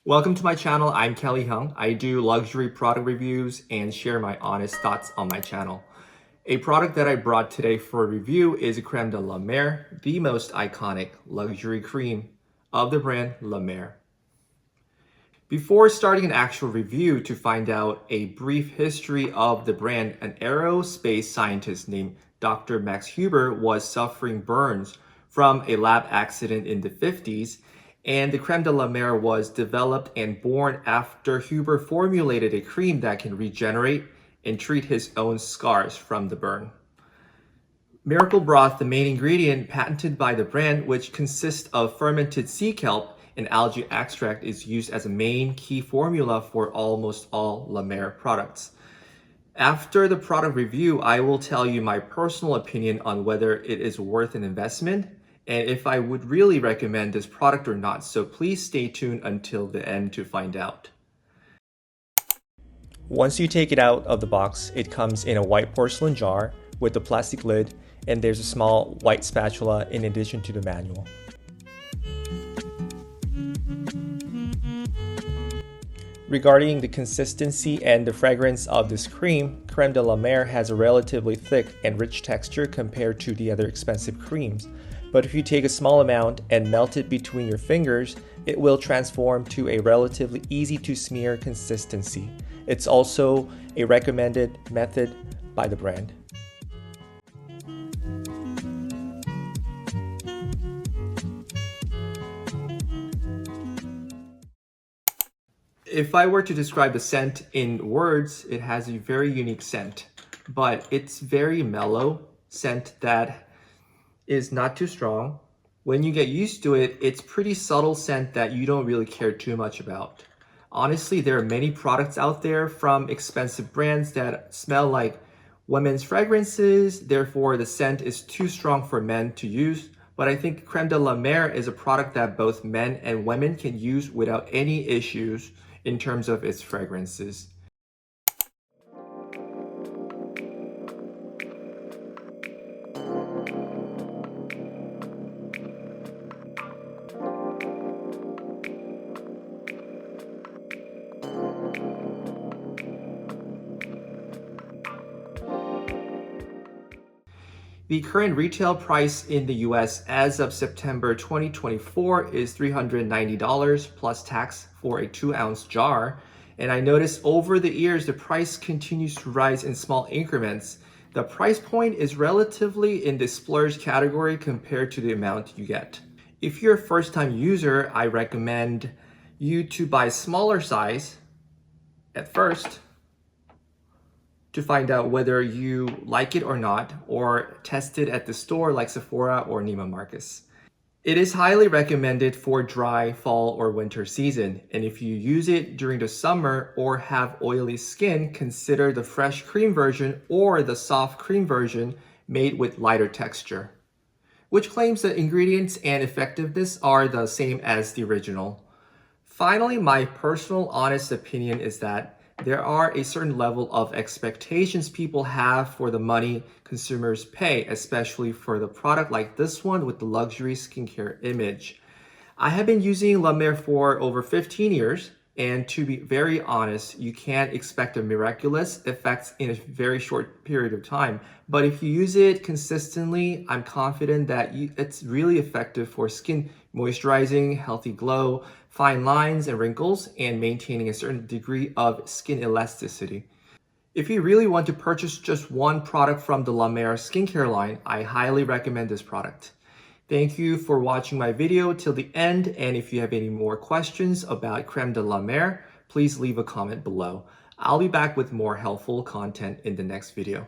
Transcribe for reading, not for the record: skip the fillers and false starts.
Welcome to my channel. I'm Kelly Hung. I do luxury product reviews and share my honest thoughts on my channel. A product that I brought today for review is a Crème de la Mer, the most iconic luxury cream of the brand La Mer. Before starting an actual review, to find out a brief history of the brand, an aerospace scientist named Dr. Max Huber was suffering burns from a lab accident in the 50s, and the Crème de la Mer was developed and born after Huber formulated a cream that can regenerate and treat his own scars from the burn. Miracle Broth, the main ingredient patented by the brand, which consists of fermented sea kelp and algae extract, is used as a main key formula for almost all La Mer products. After the product review, I will tell you my personal opinion on whether it is worth an investment and if I would really recommend this product or not, so please stay tuned until the end to find out. Once you take it out of the box, it comes in a white porcelain jar with a plastic lid, and there's a small white spatula in addition to the manual. Regarding the consistency and the fragrance of this cream, Crème de la Mer has a relatively thick and rich texture compared to the other expensive creams. But if you take a small amount and melt it between your fingers, it will transform to a relatively easy to smear consistency. It's also a recommended method by the brand. If I were to describe the scent in words, it has a very unique scent, but it's very mellow scent that is not too strong. When you get used to it, it's pretty subtle scent that you don't really care too much about. Honestly, there are many products out there from expensive brands that smell like women's fragrances, therefore the scent is too strong for men to use. But I think Crème de la Mer is a product that both men and women can use without any issues in terms of its fragrances. The current retail price in the US as of September 2024 is $390 plus tax for a 2-ounce jar. And I noticed over the years, the price continues to rise in small increments. The price point is relatively in the splurge category compared to the amount you get. If you're a first-time user, I recommend you to buy smaller size at first, to find out whether you like it or not, or test it at the store like Sephora or Neiman Marcus. It is highly recommended for dry fall or winter season, and if you use it during the summer or have oily skin, consider the fresh cream version or the soft cream version made with lighter texture, which claims the ingredients and effectiveness are the same as the original. Finally, my personal honest opinion is that there are a certain level of expectations people have for the money consumers pay, especially for the product like this one with the luxury skincare image. I have been using La Mer for over 15 years, and to be very honest, you can't expect a miraculous effects in a very short period of time. But if you use it consistently, I'm confident that it's really effective for skin moisturizing, healthy glow, fine lines and wrinkles, and maintaining a certain degree of skin elasticity. If you really want to purchase just one product from the La Mer skincare line, I highly recommend this product. Thank you for watching my video till the end, and if you have any more questions about Crème de la Mer, please leave a comment below. I'll be back with more helpful content in the next video.